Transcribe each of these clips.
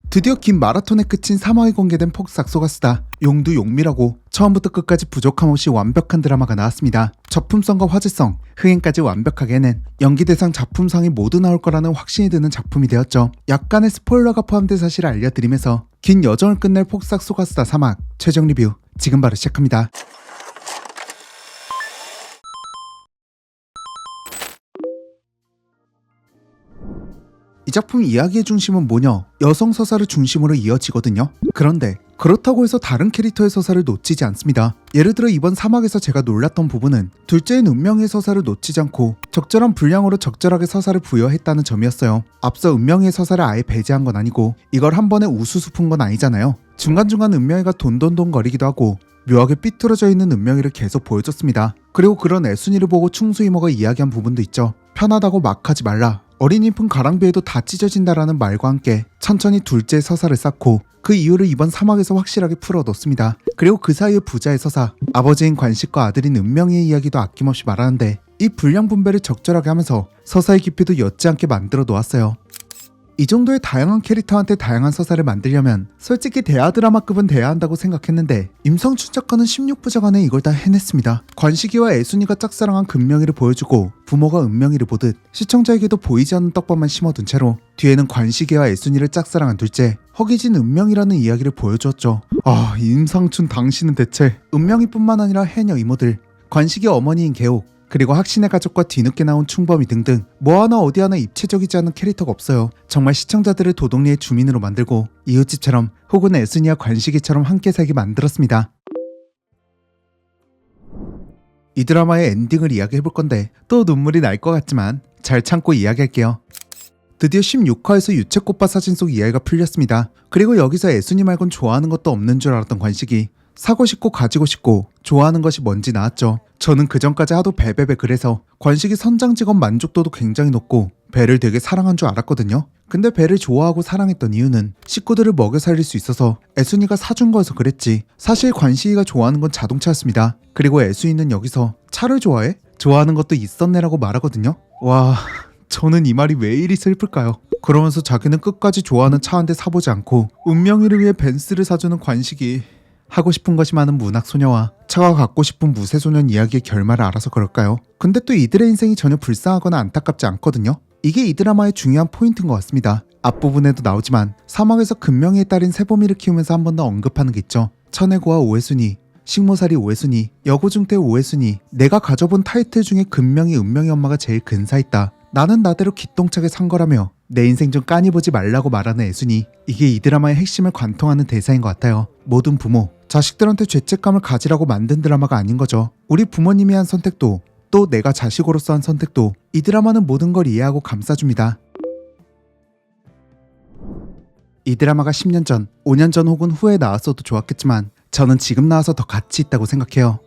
드디어 긴 마라톤의 끝인 3화에 공개된 폭삭 소가수다. 용도 용미라고 처음부터 끝까지 부족함 없이 완벽한 드라마가 나왔습니다. 작품성과 화제성, 흥행까지 완벽하게 해낸 연기대상 작품상이 모두 나올 거라는 확신이 드는 작품이 되었죠. 약간의 스포일러가 포함된 사실을 알려드리면서 긴 여정을 끝낼 폭삭 소가수다 3화 최종 리뷰 지금 바로 시작합니다. 이 작품 이야기의 중심은 뭐냐? 여성 서사를 중심으로 이어지거든요. 그런데 그렇다고 해서 다른 캐릭터의 서사를 놓치지 않습니다. 예를 들어 이번 3화에서 제가 놀랐던 부분은 둘째인 은명이의 서사를 놓치지 않고 적절한 분량으로 적절하게 서사를 부여했다는 점이었어요. 앞서 은명이의 서사를 아예 배제한 건 아니고 이걸 한 번에 우수수 푼 건 아니잖아요. 중간중간 은명이가 돈돈돈 거리기도 하고 묘하게 삐뚤어져 있는 은명이를 계속 보여줬습니다. 그리고 그런 애순이를 보고 충수 이모가 이야기한 부분도 있죠. 편하다고 막 하지 말라. 어린이품 가랑비에도 다 찢어진다라는 말과 함께 천천히 둘째의 서사를 쌓고 그 이유를 이번 3화에서 확실하게 풀어놓습니다. 그리고 그 사이의 부자의 서사, 아버지인 관식과 아들인 은명이의 이야기도 아낌없이 말하는데 이 분량 분배를 적절하게 하면서 서사의 깊이도 엿지 않게 만들어 놓았어요. 이 정도의 다양한 캐릭터한테 다양한 서사를 만들려면 솔직히 대하 드라마급은 돼야 한다고 생각했는데 임성춘 작가는 16부작 안에 이걸 다 해냈습니다. 관식이와 애순이가 짝사랑한 금명이를 보여주고 부모가 은명이를 보듯 시청자에게도 보이지 않는 떡밥만 심어둔 채로 뒤에는 관식이와 애순이를 짝사랑한 둘째 허기진 은명이라는 이야기를 보여주었죠. 임성춘 당신은 대체 은명이뿐만 아니라 해녀 이모들, 관식이 어머니인 개옥, 그리고 학신의 가족과 뒤늦게 나온 충범이 등등 뭐 하나 어디 하나 입체적이지 않은 캐릭터가 없어요. 정말 시청자들을 도동리의 주민으로 만들고 이웃집처럼 혹은 애순이와 관식이처럼 함께 살게 만들었습니다. 이 드라마의 엔딩을 이야기해볼 건데 또 눈물이 날 것 같지만 잘 참고 이야기할게요. 드디어 16화에서 유채꽃밭 사진 속 이야기가 풀렸습니다. 그리고 여기서 애순이 말곤 좋아하는 것도 없는 줄 알았던 관식이 사고 싶고 가지고 싶고 좋아하는 것이 뭔지 나왔죠. 저는 그전까지 하도 베베베 그래서 관식이 선장 직업 만족도도 굉장히 높고 배를 되게 사랑한 줄 알았거든요. 근데 배를 좋아하고 사랑했던 이유는 식구들을 먹여 살릴 수 있어서 애순이가 사준 거여서 그랬지. 사실 관식이가 좋아하는 건 자동차였습니다. 그리고 애순이는 여기서 차를 좋아해? 좋아하는 것도 있었네라고 말하거든요. 와, 저는 이 말이 왜 이리 슬플까요? 그러면서 자기는 끝까지 좋아하는 차 한 대 사보지 않고 운명이를 위해 벤츠를 사주는 관식이 하고 싶은 것이 많은 문학소녀와 차가 갖고 싶은 무쇠소년 이야기의 결말을 알아서 그럴까요? 근데 또 이들의 인생이 전혀 불쌍하거나 안타깝지 않거든요? 이게 이 드라마의 중요한 포인트인 것 같습니다. 앞부분에도 나오지만 사막에서 금명이의 딸인 세보미를 키우면서 한 번 더 언급하는 게 있죠. 천혜고와 오해순이, 식모살이 오해순이, 여고중태 오해순이, 내가 가져본 타이틀 중에 금명이 은명이 엄마가 제일 근사했다. 나는 나대로 기똥차게 산 거라며 내 인생 좀 까니보지 말라고 말하는 애순이, 이게 이 드라마의 핵심을 관통하는 대사인 것 같아요. 모든 부모, 자식들한테 죄책감을 가지라고 만든 드라마가 아닌 거죠. 우리 부모님이 한 선택도 또 내가 자식으로서 한 선택도 이 드라마는 모든 걸 이해하고 감싸줍니다. 이 드라마가 10년 전, 5년 전 혹은 후에 나왔어도 좋았겠지만 저는 지금 나와서 더 가치 있다고 생각해요.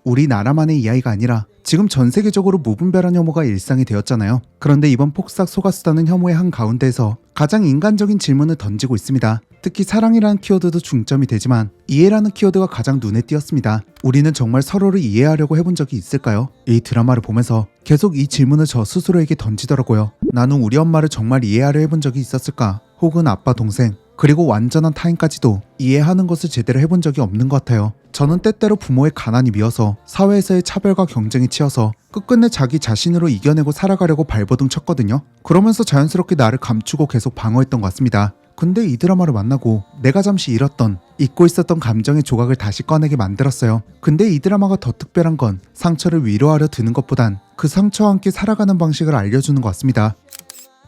우리나라만의 이야기가 아니라 지금 전 세계적으로 무분별한 혐오가 일상이 되었잖아요. 그런데 이번 폭삭 소가수다는 혐오의 한가운데에서 가장 인간적인 질문을 던지고 있습니다. 특히 사랑이라는 키워드도 중점이 되지만 이해라는 키워드가 가장 눈에 띄었습니다. 우리는 정말 서로를 이해하려고 해본 적이 있을까요? 이 드라마를 보면서 계속 이 질문을 저 스스로에게 던지더라고요. 나는 우리 엄마를 정말 이해하려 해본 적이 있었을까? 혹은 아빠, 동생, 그리고 완전한 타인까지도 이해하는 것을 제대로 해본 적이 없는 것 같아요. 저는 때때로 부모의 가난이 미워서 사회에서의 차별과 경쟁이 치여서 끝끝내 자기 자신으로 이겨내고 살아가려고 발버둥 쳤거든요. 그러면서 자연스럽게 나를 감추고 계속 방어했던 것 같습니다. 근데 이 드라마를 만나고 내가 잠시 잃었던, 잊고 있었던 감정의 조각을 다시 꺼내게 만들었어요. 근데 이 드라마가 더 특별한 건 상처를 위로하려 드는 것보단 그 상처와 함께 살아가는 방식을 알려주는 것 같습니다.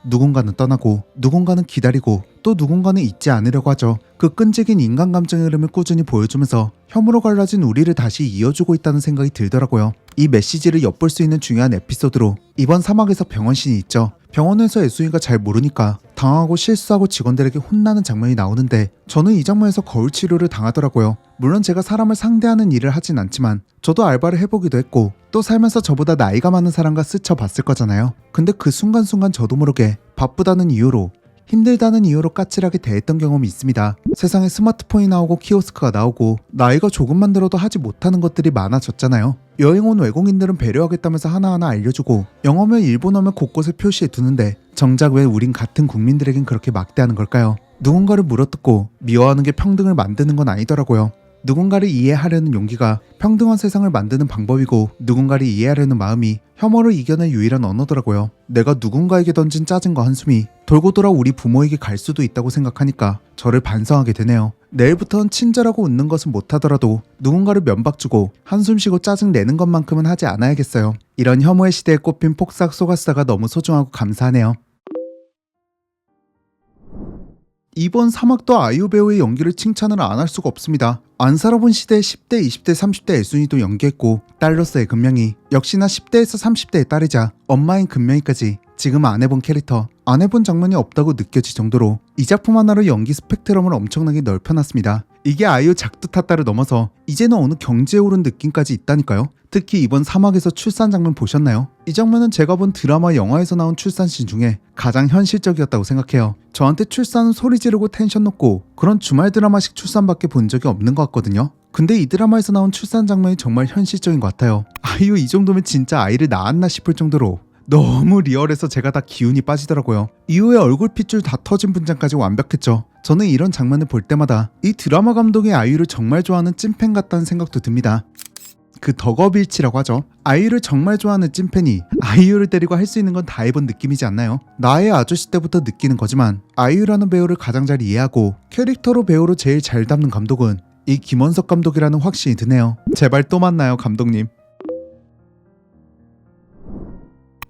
누군가는 떠나고 누군가는 기다리고 또 누군가는 잊지 않으려고 하죠. 그 끈질긴 인간 감정의 흐름을 꾸준히 보여주면서 혐오로 갈라진 우리를 다시 이어주고 있다는 생각이 들더라고요. 이 메시지를 엿볼 수 있는 중요한 에피소드로 이번 3화에서 병원씬이 있죠. 병원에서 애순이가 잘 모르니까 당하고 실수하고 직원들에게 혼나는 장면이 나오는데 저는 이 장면에서 거울 치료를 당하더라고요. 물론 제가 사람을 상대하는 일을 하진 않지만 저도 알바를 해보기도 했고 또 살면서 저보다 나이가 많은 사람과 스쳐봤을 거잖아요. 근데 그 순간순간 저도 모르게 바쁘다는 이유로 힘들다는 이유로 까칠하게 대했던 경험이 있습니다. 세상에 스마트폰이 나오고 키오스크가 나오고 나이가 조금만 들어도 하지 못하는 것들이 많아졌잖아요. 여행 온 외국인들은 배려하겠다면서 하나하나 알려주고 영어면 일본어면 곳곳에 표시해 두는데 정작 왜 우린 같은 국민들에겐 그렇게 막대하는 걸까요? 누군가를 물어뜯고 미워하는 게 평등을 만드는 건 아니더라고요. 누군가를 이해하려는 용기가 평등한 세상을 만드는 방법이고 누군가를 이해하려는 마음이 혐오를 이겨낼 유일한 언어더라고요. 내가 누군가에게 던진 짜증과 한숨이 돌고 돌아 우리 부모에게 갈 수도 있다고 생각하니까 저를 반성하게 되네요. 내일부터는 친절하고 웃는 것은 못하더라도 누군가를 면박주고 한숨 쉬고 짜증 내는 것만큼은 하지 않아야겠어요. 이런 혐오의 시대에 꼽힌 폭삭 소가스다가 너무 소중하고 감사하네요. 이번 사막도 아이유 배우의 연기를 칭찬을 안 할 수가 없습니다. 안 살아본 시대의 10대, 20대, 30대 애순이도 연기했고 딸로서의 금명이 역시나 10대에서 30대의 딸이자 엄마인 금명이까지 지금 안 해본 캐릭터, 안 해본 장면이 없다고 느껴질 정도로 이 작품 하나로 연기 스펙트럼을 엄청나게 넓혀놨습니다. 이게 아이유 작두 탓다를 넘어서 이제는 어느 경지에 오른 느낌까지 있다니까요. 특히 이번 사막에서 출산 장면 보셨나요? 이 장면은 제가 본 드라마 영화에서 나온 출산씬 중에 가장 현실적이었다고 생각해요. 저한테 출산은 소리 지르고 텐션 높고 그런 주말 드라마식 출산밖에 본 적이 없는 것 같거든요. 근데 이 드라마에서 나온 출산 장면이 정말 현실적인 것 같아요. 아이유 이 정도면 진짜 아이를 낳았나 싶을 정도로 너무 리얼해서 제가 다 기운이 빠지더라고요. 이후에 얼굴 핏줄 다 터진 분장까지 완벽했죠. 저는 이런 장면을 볼 때마다 이 드라마 감독이 아이유를 정말 좋아하는 찐팬 같다는 생각도 듭니다. 그 덕업일치라고 하죠. 아이유를 정말 좋아하는 찐팬이 아이유를 데리고 할 수 있는 건 다 해본 느낌이지 않나요? 나의 아저씨 때부터 느끼는 거지만 아이유라는 배우를 가장 잘 이해하고 캐릭터로 배우로 제일 잘 담는 감독은 이 김원석 감독이라는 확신이 드네요. 제발 또 만나요, 감독님.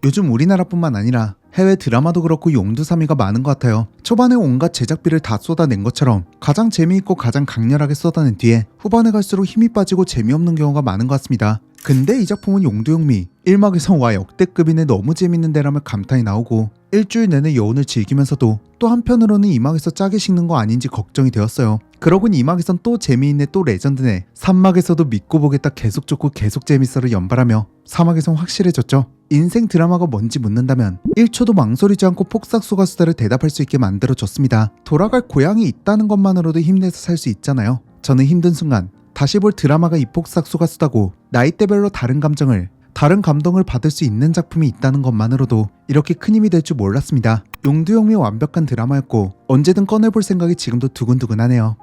요즘 우리나라뿐만 아니라 해외 드라마도 그렇고 용두사미가 많은 것 같아요. 초반에 온갖 제작비를 다 쏟아낸 것처럼 가장 재미있고 가장 강렬하게 쏟아낸 뒤에 후반에 갈수록 힘이 빠지고 재미없는 경우가 많은 것 같습니다. 근데 이 작품은 용두영미 1막에서 와 역대급이네 너무 재밌는데 라며 감탄이 나오고 일주일 내내 여운을 즐기면서도 또 한편으로는 2막에서 짜게 식는 거 아닌지 걱정이 되었어요. 그러곤 2막에선 또 재미있네 또 레전드네 3막에서도 믿고 보겠다 계속 좋고 계속 재밌어를 연발하며 4막에선 확실해졌죠. 인생 드라마가 뭔지 묻는다면 1초도 망설이지 않고 폭삭소가수다를 대답할 수 있게 만들어줬습니다. 돌아갈 고향이 있다는 것만으로도 힘내서 살 수 있잖아요. 저는 힘든 순간 다시 볼 드라마가 이 폭삭소가수다고 나이대별로 다른 감정을 다른 감동을 받을 수 있는 작품이 있다는 것만으로도 이렇게 큰 힘이 될 줄 몰랐습니다. 용두영미 완벽한 드라마였고 언제든 꺼내볼 생각이 지금도 두근두근하네요.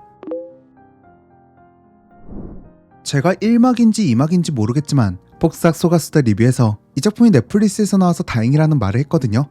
제가 1막인지 2막인지 모르겠지만 폭삭소가수다 리뷰에서 이 작품이 넷플릭스에서 나와서 다행이라는 말을 했거든요.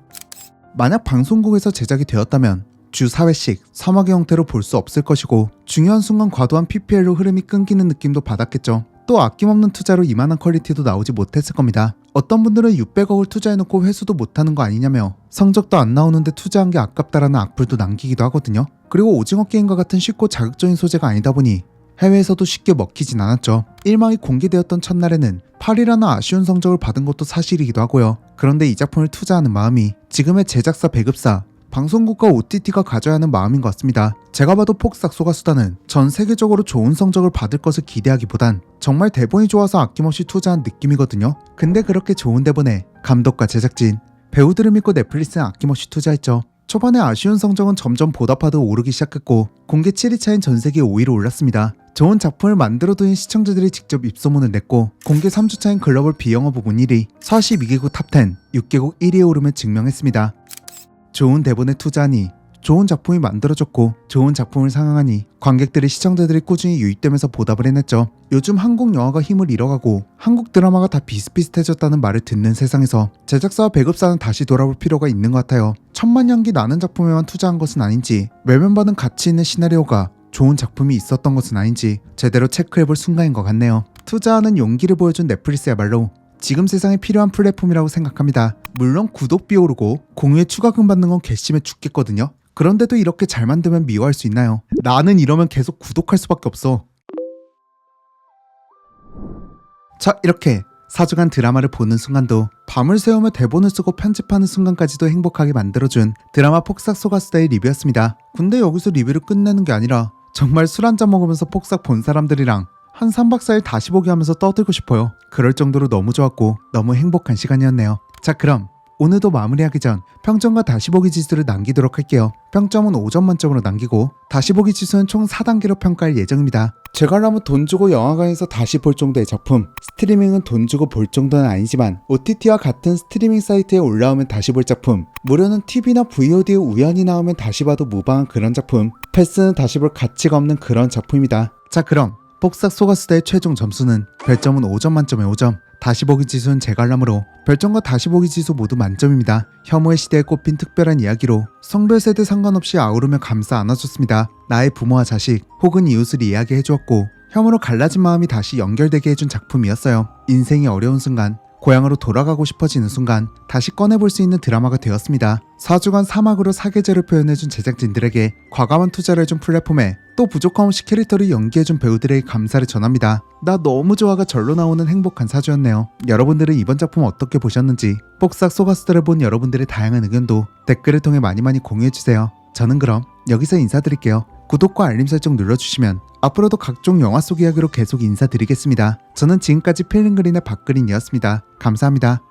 만약 방송국에서 제작이 되었다면 주 4회씩 3화의 형태로 볼 수 없을 것이고 중요한 순간 과도한 PPL로 흐름이 끊기는 느낌도 받았겠죠. 또 아낌없는 투자로 이만한 퀄리티도 나오지 못했을 겁니다. 어떤 분들은 600억을 투자해놓고 회수도 못하는 거 아니냐며 성적도 안 나오는데 투자한 게 아깝다라는 악플도 남기기도 하거든요. 그리고 오징어 게임과 같은 쉽고 자극적인 소재가 아니다 보니 해외에서도 쉽게 먹히진 않았죠. 1막이 공개되었던 첫날에는 8이라는 아쉬운 성적을 받은 것도 사실이기도 하고요. 그런데 이 작품을 투자하는 마음이 지금의 제작사 배급사 방송국과 OTT가 가져야 하는 마음인 것 같습니다. 제가 봐도 폭삭소가수다는 전 세계적으로 좋은 성적을 받을 것을 기대하기보단 정말 대본이 좋아서 아낌없이 투자한 느낌이거든요. 근데 그렇게 좋은 대본에 감독과 제작진, 배우들을 믿고 넷플릭스는 아낌없이 투자했죠. 초반에 아쉬운 성적은 점점 보답하듯 오르기 시작했고 공개 7위차인 전세계 5위로 올랐습니다. 좋은 작품을 만들어둔 시청자들이 직접 입소문을 냈고 공개 3주차인 글로벌 비영어 부분 1위, 42개국 탑10, 6개국 1위에 오름을 증명했습니다. 좋은 대본에 투자하니 좋은 작품이 만들어졌고 좋은 작품을 상영하니 관객들이 시청자들이 꾸준히 유입되면서 보답을 해냈죠. 요즘 한국 영화가 힘을 잃어가고 한국 드라마가 다 비슷비슷해졌다는 말을 듣는 세상에서 제작사와 배급사는 다시 돌아볼 필요가 있는 것 같아요. 천만 연기 나는 작품에만 투자한 것은 아닌지 외면받은 가치 있는 시나리오가 좋은 작품이 있었던 것은 아닌지 제대로 체크해볼 순간인 것 같네요. 투자하는 용기를 보여준 넷플릭스야말로 지금 세상에 필요한 플랫폼이라고 생각합니다. 물론 구독비 오르고 공유에 추가금 받는 건 괘씸해 죽겠거든요. 그런데도 이렇게 잘 만들면 미워할 수 있나요? 나는 이러면 계속 구독할 수밖에 없어. 자, 이렇게 4주간 드라마를 보는 순간도 밤을 새우며 대본을 쓰고 편집하는 순간까지도 행복하게 만들어준 드라마 폭삭소가수다의 리뷰였습니다. 근데 여기서 리뷰를 끝내는 게 아니라 정말 술 한잔 먹으면서 폭삭 본 사람들이랑 한 3박 4일 다시 보기 하면서 떠들고 싶어요. 그럴 정도로 너무 좋았고 너무 행복한 시간이었네요. 자, 그럼 오늘도 마무리하기 전 평점과 다시 보기 지수를 남기도록 할게요. 평점은 5점 만점으로 남기고 다시 보기 지수는 총 4단계로 평가할 예정입니다. 제가라면 돈 주고 영화관에서 다시 볼 정도의 작품, 스트리밍은 돈 주고 볼 정도는 아니지만 OTT와 같은 스트리밍 사이트에 올라오면 다시 볼 작품, 무료는 TV나 VOD에 우연히 나오면 다시 봐도 무방한 그런 작품, 패스는 다시 볼 가치가 없는 그런 작품입니다. 자, 그럼 폭삭 소가수다의 최종 점수는 별점은 5점 만점에 5점, 다시 보기 지수는 제 관람으로 별점과 다시 보기 지수 모두 만점입니다. 혐오의 시대에 꼽힌 특별한 이야기로 성별 세대 상관없이 아우르며 감싸 안아줬습니다. 나의 부모와 자식 혹은 이웃을 이해하게 해주었고 혐오로 갈라진 마음이 다시 연결되게 해준 작품이었어요. 인생이 어려운 순간, 고향으로 돌아가고 싶어지는 순간 다시 꺼내볼 수 있는 드라마가 되었습니다. 4주간 사막으로 사계절을 표현해준 제작진들에게 과감한 투자를 해준 플랫폼에 또 부족함 없이 캐릭터를 연기해준 배우들에게 감사를 전합니다. 나 너무 좋아가 절로 나오는 행복한 4주였네요. 여러분들은 이번 작품 어떻게 보셨는지, 폭삭 소가수다를 본 여러분들의 다양한 의견도 댓글을 통해 많이 공유해주세요. 저는 그럼 여기서 인사드릴게요. 구독과 알림 설정 눌러주시면 앞으로도 각종 영화 속 이야기로 계속 인사드리겠습니다. 저는 지금까지 필링그린의 박그린이었습니다. 감사합니다.